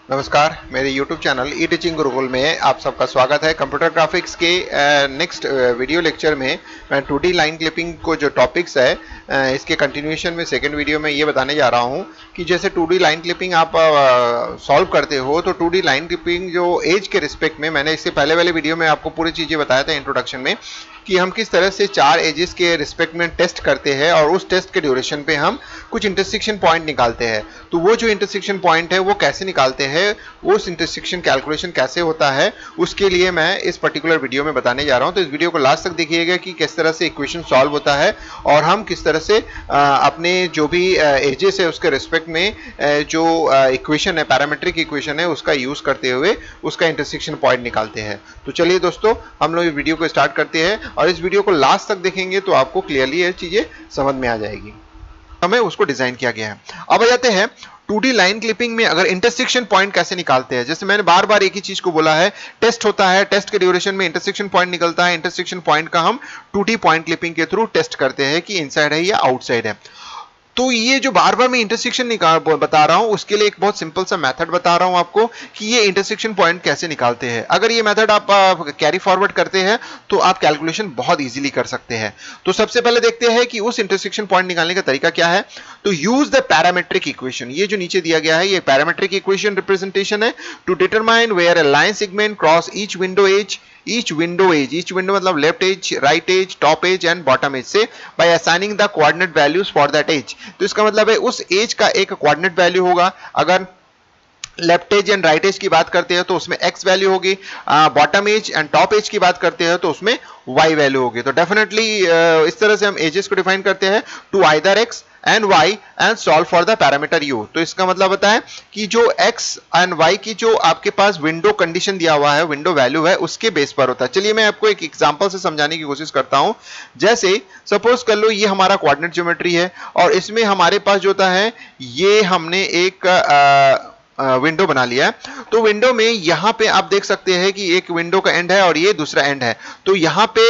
नमस्कार, मेरे YouTube channel ई teaching Gurukul में आप सबका स्वागत है। कंप्यूटर ग्राफिक्स के नेक्स्ट वीडियो लेक्चर में मैं 2D लाइन क्लिपिंग को जो टॉपिक्स है इसके कंटिन्यूएशन में सेकंड वीडियो में ये बताने जा रहा हूँ कि जैसे 2D लाइन क्लिपिंग आप सॉल्व करते हो तो 2D लाइन क्लिपिंग जो एज के रिस्पेक्ट में मैंने इससे पहले वाले वीडियो में आपको पूरी चीज़ें बताया था इंट्रोडक्शन में कि हम किस तरह से 4 एजेस के रिस्पेक्ट में टेस्ट करते हैं और उस टेस्ट के ड्यूरेशन पे हम कुछ इंटरसेक्शन पॉइंट निकालते हैं। तो वो जो इंटरसेक्शन पॉइंट है वो कैसे निकालते हैं, उस इंटरसेक्शन कैलकुलेशन कैसे होता है, उसके लिए मैं इस पर्टिकुलर वीडियो में बताने जा रहा हूं। तो इस वीडियो को लास्ट तक देखिएगा कि किस तरह से इक्वेशन सॉल्व होता है और हम किस तरह से अपने जो भी एजेस है उसके रिस्पेक्ट में जो इक्वेशन है, पैरामीट्रिक इक्वेशन है, उसका यूज करते हुए उसका इंटरसेक्शन पॉइंट निकालते हैं। तो चलिए दोस्तों, हम लोग इस वीडियो को स्टार्ट करते हैं और इस वीडियो को लास्ट तक देखेंगे तो आपको क्लियरली ये चीजें समझ में आ जाएगी। हमें उसको डिजाइन किया गया है। अब आ जाते हैं 2D लाइन क्लिपिंग में अगर इंटरसेक्शन पॉइंट कैसे निकालते हैं। जैसे मैंने बार बार एक ही चीज को बोला है, टेस्ट होता है, टेस्ट के ड्यूरेशन में इंटरसेक्शन पॉइंट निकलता है। इंटरसेक्शन पॉइंट का हम 2D पॉइंट क्लिपिंग के थ्रू टेस्ट करते हैं कि इनसाइड है या आउटसाइड है। तो ये जो बार बार मैं इंटरसेक्शन बता रहा हूं उसके लिए एक बहुत सिंपल सा मेथड बता रहा हूं आपको कि ये इंटरसेक्शन पॉइंट कैसे निकालते हैं। अगर ये मेथड आप कैरी फॉरवर्ड करते हैं तो आप कैलकुलेशन बहुत इजीली कर सकते हैं। तो सबसे पहले देखते हैं कि उस इंटरसेक्शन पॉइंट निकालने का तरीका क्या है। तो यूज द पैरामीट्रिक इक्वेशन, ये जो नीचे दिया गया है ये पैरामीट्रिक इक्वेशन रिप्रेजेंटेशन है to determine where a line segment cross each window edge, each window मतलब left edge, right edge, top edge and bottom edge से by assigning the coordinate values for that edge। तो इसका मतलब है उस as का एक कोऑर्डिनेट वैल्यू होगा। अगर left edge and right edge की बात करते हैं तो उसमें x वैल्यू होगी, bottom edge and top edge की बात करते हैं तो उसमें y वैल्यू होगी। तो डेफिनेटली इस तरह से हम एजेस को डिफाइन करते हैं to either x and y and solve for the parameter u। तो इसका मतलब होता है कि जो x एंड y की जो आपके पास विंडो कंडीशन दिया हुआ है, विंडो वैल्यू है, उसके बेस पर होता है। चलिए मैं आपको एक एग्जांपल से समझाने की कोशिश करता हूं। जैसे सपोज कर लो ये हमारा कोऑर्डिनेट ज्योमेट्री है और इसमें हमारे पास जो होता है ये हमने एक विंडो बना लिया है। तो विंडो में यहां पे आप देख सकते हैं कि एक विंडो का एंड है और ये दूसरा एंड है। तो यहां पे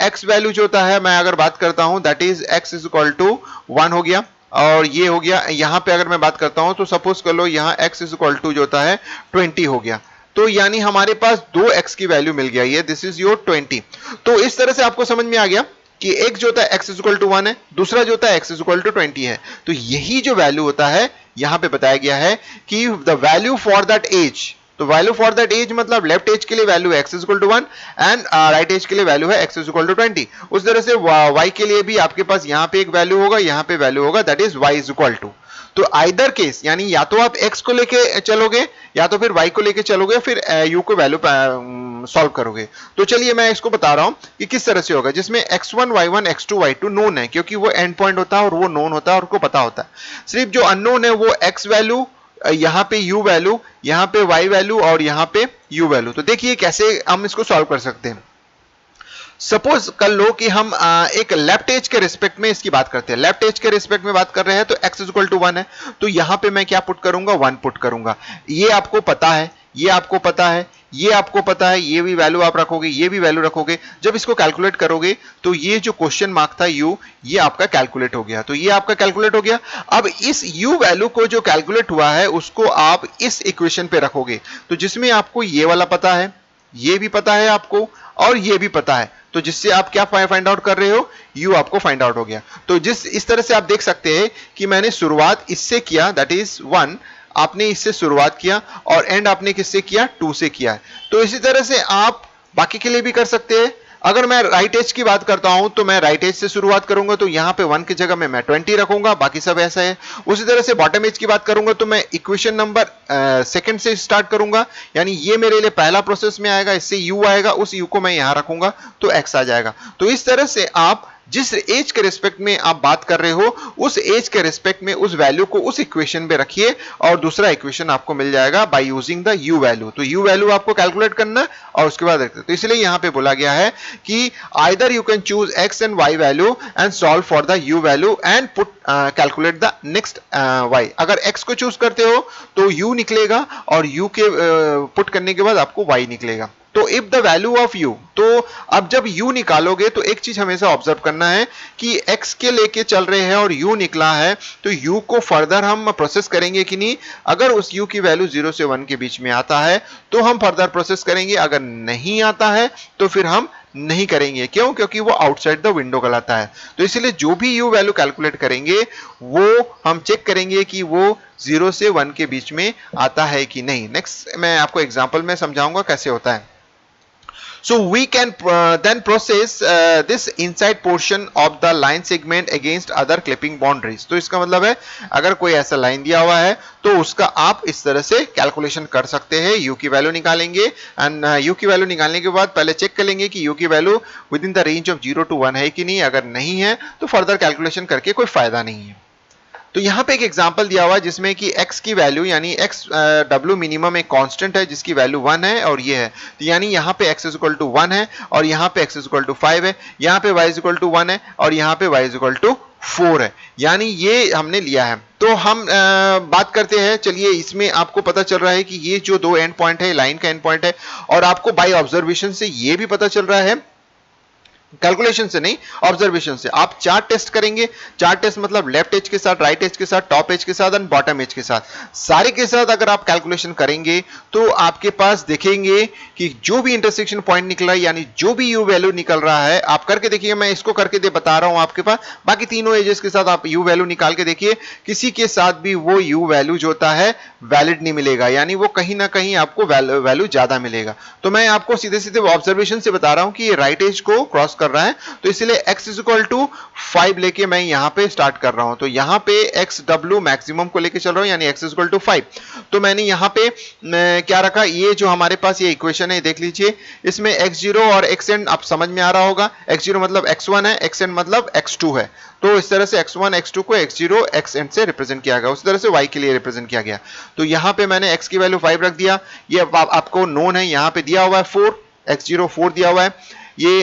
x वैल्यू जो होता है, मैं अगर बात करता हूं that is x is equal to 1 हो गया और ये हो गया। यहां पे अगर मैं बात करता हूं तो सपोज कर लो यहां x इज इक्वल टू जो होता है 20 हो गया। तो यानी हमारे पास 2x की वैल्यू मिल गया, ये दिस इज योर 20। तो इस तरह से आपको समझ में आ गया कि एक जो होता है x इज इक्वल टू 1 है, दूसरा जो होता है x इज इक्वल टू 20 है। तो यही जो वैल्यू होता है यहां पे बताया गया है कि the value for that edge. तो वैल्यू फॉर दैट एज मतलब लेफ्ट एज के लिए value x is equal to 1 and right edge के लिए वैल्यू है x इज इक्वल टू 20। उस तरह से y के लिए भी आपके पास यहां पे एक वैल्यू होगा, यहां पे वैल्यू होगा, that is y is equal to. तो आइदर केस यानी या तो आप x को लेके चलोगे या तो फिर y को लेके चलोगे, फिर u को वैल्यू सॉल्व करोगे। तो चलिए मैं इसको बता रहा हूं कि किस तरह से होगा, जिसमें x1 y1 x2 y2 known है क्योंकि वो एंड पॉइंट होता है और वो नोन होता है और उनको पता होता है। सिर्फ जो अननोन है वो x वैल्यू, यहाँ पे u वैल्यू, यहाँ पे y वैल्यू और यहाँ पे u वैल्यू। तो देखिए कैसे हम इसको सॉल्व कर सकते हैं। सपोज कर लो कि हम एक लेफ्ट एज के रिस्पेक्ट में इसकी बात करते हैं। लेफ्ट एज के रिस्पेक्ट में बात कर रहे हैं तो x इज इक्वल टू 1 है, तो यहां पे मैं क्या पुट करूंगा, 1 पुट करूंगा। ये आपको पता है, ये आपको पता है, ये आपको पता है, ये भी वैल्यू आप रखोगे, ये भी वैल्यू रखोगे। जब इसको कैलकुलेट करोगे तो ये जो क्वेश्चन मार्क था u, ये आपका कैलकुलेट हो गया। तो ये आपका कैलकुलेट हो गया। अब इस u वैल्यू को जो कैलकुलेट हुआ है उसको आप इस इक्वेशन पे रखोगे। तो जिसमें आपको ये वाला पता है, ये भी पता है आपको और ये भी पता है, तो जिससे आप क्या फाइंड आउट कर रहे हो, u आपको फाइंड आउट हो गया। तो इस तरह से आप देख सकते हैं कि मैंने शुरुआत इससे किया, दैट इज 1, आपने इससे शुरुआत किया और एंड आपने किससे किया, 2 से किया है। तो इसी तरह से आप बाकी के लिए भी कर सकते हैं। अगर मैं राइट एज की बात करता हूं तो मैं राइट एज से शुरुआत करूंगा, तो यहां पे 1 की जगह में मैं 20 रखूंगा, बाकी सब ऐसा है। उसी तरह से बॉटम एज की बात करूंगा तो मैं इक्वेशन नंबर सेकंड से स्टार्ट करूंगा, यानी ये मेरे लिए पहला प्रोसेस में आएगा, इससे u आएगा, उस u को मैं यहां रखूंगा तो x आ जाएगा। तो इस तरह से आप जिस एज के रिस्पेक्ट में आप बात कर रहे हो उस एज के रिस्पेक्ट में उस वैल्यू को उस इक्वेशन में रखिए और दूसरा इक्वेशन आपको मिल जाएगा by using the u value. तो u वैल्यू आपको कैलकुलेट करना और उसके बाद रखते। तो इसलिए यहां पे बोला गया है कि either you can choose x and y value and solve for the u value and put calculate the next y। अगर x को चूज करते हो तो u निकलेगा और u के पुट करने के बाद आपको y निकलेगा। तो if the value of u, तो अब जब u निकालोगे तो एक चीज हमेशा ऑब्जर्व करना है कि x के लेके चल रहे हैं और u निकला है, तो u को फर्दर हम प्रोसेस करेंगे कि नहीं। अगर उस u की वैल्यू 0 से 1 के बीच में आता है तो हम फर्दर प्रोसेस करेंगे, अगर नहीं आता है तो फिर हम नहीं करेंगे। क्यों? क्योंकि वो आउटसाइड द विंडो कहलाता है। तो इसीलिए जो भी u वैल्यू कैलकुलेट करेंगे वो हम चेक करेंगे कि वो 0 से 1 के बीच में आता है कि नहीं। नेक्स्ट मैं आपको एग्जांपल में समझाऊंगा कैसे होता है। So we can then process this inside portion of the line segment against other clipping boundaries। तो इसका मतलब है अगर कोई ऐसा लाइन दिया हुआ है तो उसका आप इस तरह से कैलकुलेशन कर सकते हैं। u की वैल्यू निकालेंगे एंड u की वैल्यू निकालने के बाद पहले चेक कर लेंगे कि u की value with in the range of 0 to 1 है कि नहीं। अगर नहीं है तो फर्दर कैलकुलेशन करके कोई फायदा नहीं है। तो यहाँ पे एक एग्जांपल दिया हुआ है जिसमें कि x की वैल्यू यानी x w मिनिमम एक कांस्टेंट है जिसकी वैल्यू 1 है और ये है। तो यानी यहाँ पे x इक्वल टू 1 है और यहाँ पे x इक्वल टू 5 है, यहाँ पे y इक्वल टू 1 है और यहाँ पे y इक्वल टू 4 है। यानी ये हमने लिया है। तो हम बात करते हैं, चलिए इसमें आपको पता चल रहा है कि ये जो दो एंड पॉइंट है लाइन का एंड पॉइंट है और आपको बाय ऑब्जर्वेशन से ये भी पता चल रहा है, कैलकुलेशन से नहीं ऑब्जर्वेशन से। आप चार टेस्ट करेंगे, चार टेस्ट मतलब लेफ्ट एज के साथ, राइट एज के साथ, टॉप एज के साथ एंड बॉटम एज के साथ, सारे के साथ अगर आप कैलकुलेशन करेंगे तो आपके पास देखेंगे कि जो भी इंटरसेक्शन पॉइंट निकला है यानी जो भी यू वैल्यू निकल रहा है, आप करके देखिए, मैं इसको करके बता रहा हूं आपके पास, बाकी तीनों एजेस के साथ आप यू वैल्यू निकाल के देखिए, किसी के साथ भी वो यू वैल्यू जो होता है वैलिड नहीं मिलेगा, यानी वो कहीं ना कहीं आपको वैल्यू ज्यादा मिलेगा। तो मैं आपको सीधे सीधे ऑब्जर्वेशन से बता रहा हूं कि ये राइट एज को क्रॉस कर रहा है, तो इसलिए x इक्वल टू 5 लेके मैं यहां पे स्टार्ट कर रहा हूं। तो यहां पे x w मैक्सिमम को लेके चल रहा हूं यानी x इक्वल टू 5। तो मैंने यहां पे क्या रखा, ये जो हमारे पास ये इक्वेशन है देख लीजिए, इसमें x0 और xn आप समझ में आ रहा होगा। x0 मतलब x1 है, xn मतलब x2 है। तो इस तरह से x1 x2 को x0 xn से रिप्रेजेंट किया गया, उस तरह से y के लिए रिप्रेजेंट किया गया। तो यहां पे मैंने x की वैल्यू 5 रख दिया, ये आपको नोन है, यहां पे दिया हुआ है 4, x0 4 दिया हुआ है, ये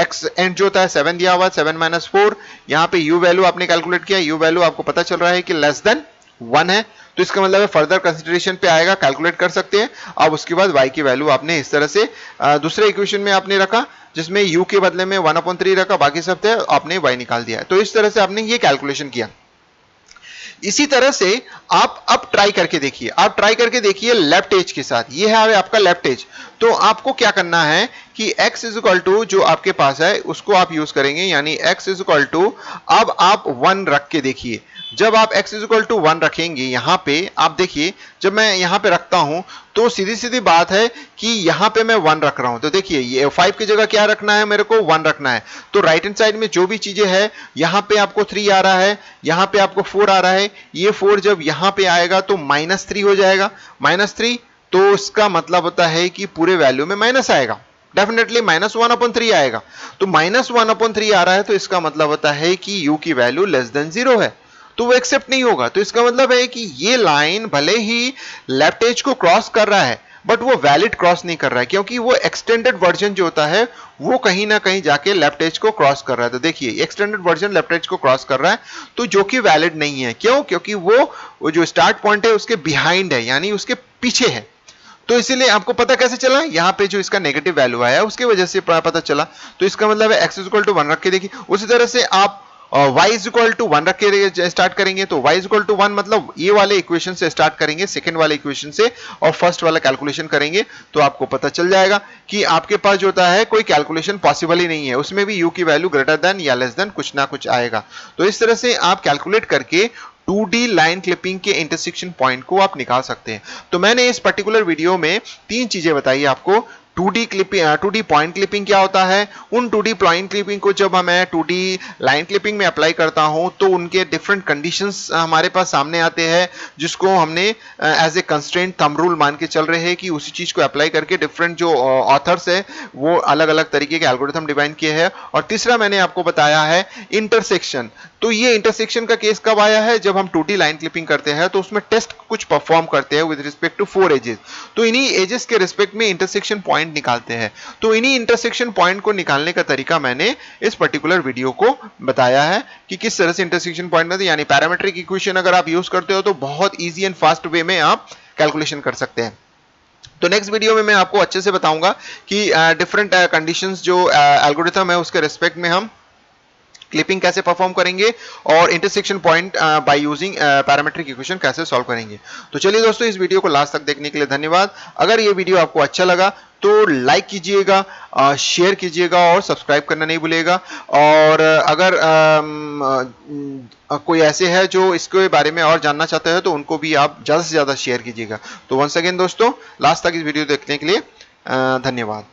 एक्स एंड जो होता है 7 दिया हुआ है, 7 माइनस 4। यहाँ पे u वैल्यू आपने कैलकुलेट किया, u वैल्यू आपको पता चल रहा है कि लेस देन 1 है, तो इसका मतलब है फर्दर कंसिडरेशन पे आएगा, कैलकुलेट कर सकते हैं। अब उसके बाद y की वैल्यू आपने इस तरह से दूसरे इक्वेशन में आपने रखा जिसमें u के बदले में 1/3 रखा, बाकी सब थे आपने y निकाल दिया। तो इस तरह से आपने ये कैलकुलेशन किया। इसी तरह से आप अब ट्राई करके देखिए, आप ट्राई करके देखिए लेफ्ट एज के साथ, ये है आपका लेफ्ट एज। तो आपको क्या करना है कि x इज इक्वल टू जो आपके पास है उसको आप यूज करेंगे, यानी x इज इक्वल टू, अब आप 1 रख के देखिए। जब आप x इज इक्वल टू 1 रखेंगे यहां पे, आप देखिए जब मैं यहां पे रखता हूं तो सीधी सीधी बात है कि यहां पे मैं 1 रख रहा हूं। तो देखिए ये 5 की जगह क्या रखना है, मेरे को 1 रखना है। तो राइट हैंड साइड में जो भी चीजें है, यहां पे आपको 3 आ रहा है, यहां पे आपको 4 आ रहा है, ये 4 जब यहां पे आएगा तो -3 हो जाएगा। -3 तो इसका मतलब होता है कि पूरे वैल्यू में माइनस आएगा, डेफिनेटली -1/3 आएगा। तो -1/3 आ रहा है तो इसका मतलब होता है कि u की वैल्यू लेस देन 0 है, तो वो एक्सेप्ट नहीं होगा। तो इसका मतलब है कि ये लाइन भले ही लेफ्ट एज को क्रॉस कर रहा है बट वो वैलिड क्रॉस नहीं कर रहा है, क्योंकि वो एक्सटेंडेड वर्जन जो होता है वो कहीं ना कहीं जाके लेफ्ट एज को क्रॉस कर रहा है। तो देखिए एक्सटेंडेड वर्जन लेफ्ट एज को क्रॉस कर रहा है, तो जो कि वैलिड नहीं है। क्यों? क्योंकि वो जो स्टार्ट पॉइंट है उसके बिहाइंड है, यानी उसके पीछे है। तो इसीलिए आपको पता कैसे चला, यहाँ पे जो इसका नेगेटिव वैल्यू आया उसके वजह से पता चला। तो इसका मतलब है x इक्वल टू 1 रख के देखिए। उसी तरह से आप y इक्वल टू 1 रख के स्टार्ट करेंगे, तो y इक्वल टू 1 मतलब ये वाले इक्वेशन से स्टार्ट करेंगे, सेकंड वाले इक्वेशन से, और फर्स्ट वाला कैलकुलेशन करेंगे, तो आपको पता चल जाएगा कि आपके पास जो होता है कोई कैलकुलेशन पॉसिबल ही नहीं है, उसमें भी u की वैल्यू ग्रेटर देन या लेस देन कुछ ना कुछ आएगा। तो इस तरह से आप कैलकुलेट करके 2D लाइन क्लिपिंग के इंटरसेक्शन पॉइंट को आप निकाल सकते हैं। तो मैंने इस पर्टिकुलर वीडियो में 3 चीजें बताई आपको। 2D पॉइंट क्लिपिंग क्या होता है, उन 2D पॉइंट क्लिपिंग को जब मैं 2D लाइन क्लिपिंग में अप्लाई करता हूं तो उनके डिफरेंट कंडीशंस हमारे पास सामने आते हैं, जिसको हमने as a constraint thumb rule मान के चल रहे हैं कि उसी चीज को अप्लाई करके डिफरेंट जो ऑथर्स है वो अलग अलग तरीके के एल्गोरिथम डिजाइन किए हैं। और तीसरा मैंने आपको बताया है इंटरसेक्शन। तो ये इंटरसेक्शन का केस कब आया है, जब हम 2D लाइन क्लिपिंग करते हैं तो उसमें टेस्ट कुछ परफॉर्म करते हैं विद रिस्पेक्ट टू 4 एजेस। तो इन्हीं एजेस के रिस्पेक्ट में इंटरसेक्शन पॉइंट निकालते हैं। तो इन्हीं इंटरसेक्शन पॉइंट को निकालने का तरीका मैंने इस पर्टिकुलर वीडियो को बताया है कि किस तरह से इंटरसेक्शन पॉइंट में, यानी पैरामीट्रिक इक्वेशन अगर आप यूज करते हो तो बहुत ईजी एंड फास्ट वे में आप कैलकुलेशन कर सकते हैं। तो नेक्स्ट वीडियो में मैं आपको अच्छे से बताऊंगा कि डिफरेंट कंडीशंस जो एल्गोरिथम है उसके रिस्पेक्ट में हम क्लिपिंग कैसे परफॉर्म करेंगे और intersection point by using parametric equation कैसे सॉल्व करेंगे। तो चलिए दोस्तों, इस वीडियो को लास्ट तक देखने के लिए धन्यवाद। अगर ये वीडियो आपको अच्छा लगा तो लाइक कीजिएगा, शेयर कीजिएगा और सब्सक्राइब करना नहीं भूलिएगा। और अगर कोई ऐसे है जो इसके बारे में और जानना चाहते हैं तो उनको भी आप ज़्यादा से ज़्यादा शेयर कीजिएगा। तो वंस अगेन दोस्तों, लास्ट तक इस वीडियो देखने के लिए धन्यवाद।